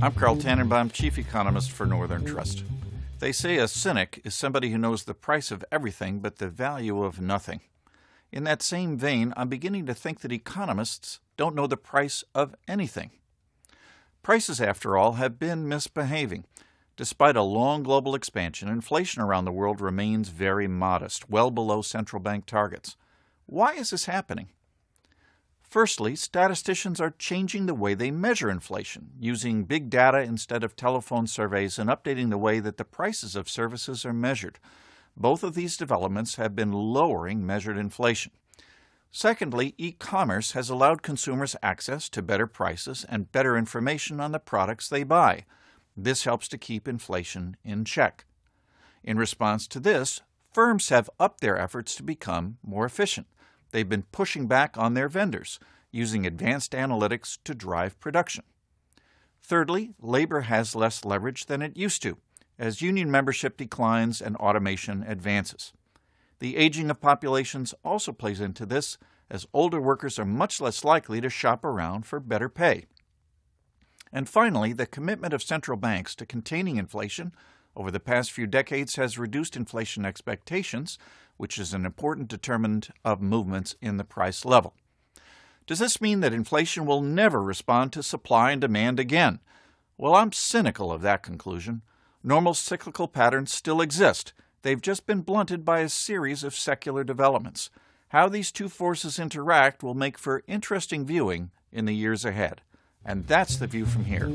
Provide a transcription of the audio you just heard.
I'm Carl Tannenbaum, Chief Economist for Northern Trust. They say a cynic is somebody who knows the price of everything but the value of nothing. In that same vein, I'm beginning to think that economists don't know the price of anything. Prices, after all, have been misbehaving. Despite a long global expansion, inflation around the world remains very modest, well below central bank targets. Why is this happening? Firstly, statisticians are changing the way they measure inflation, using big data instead of telephone surveys and updating the way that the prices of services are measured. Both of these developments have been lowering measured inflation. Secondly, e-commerce has allowed consumers access to better prices and better information on the products they buy. This helps to keep inflation in check. In response to this, firms have upped their efforts to become more efficient. They've been pushing back on their vendors, using advanced analytics to drive production. Thirdly, labor has less leverage than it used to, as union membership declines and automation advances. The aging of populations also plays into this, as older workers are much less likely to shop around for better pay. And finally, the commitment of central banks to containing inflation over the past few decades has reduced inflation expectations, which is an important determinant of movements in the price level. Does this mean that inflation will never respond to supply and demand again? Well, I'm cynical of that conclusion. Normal cyclical patterns still exist. They've just been blunted by a series of secular developments. How these two forces interact will make for interesting viewing in the years ahead. And that's the view from here.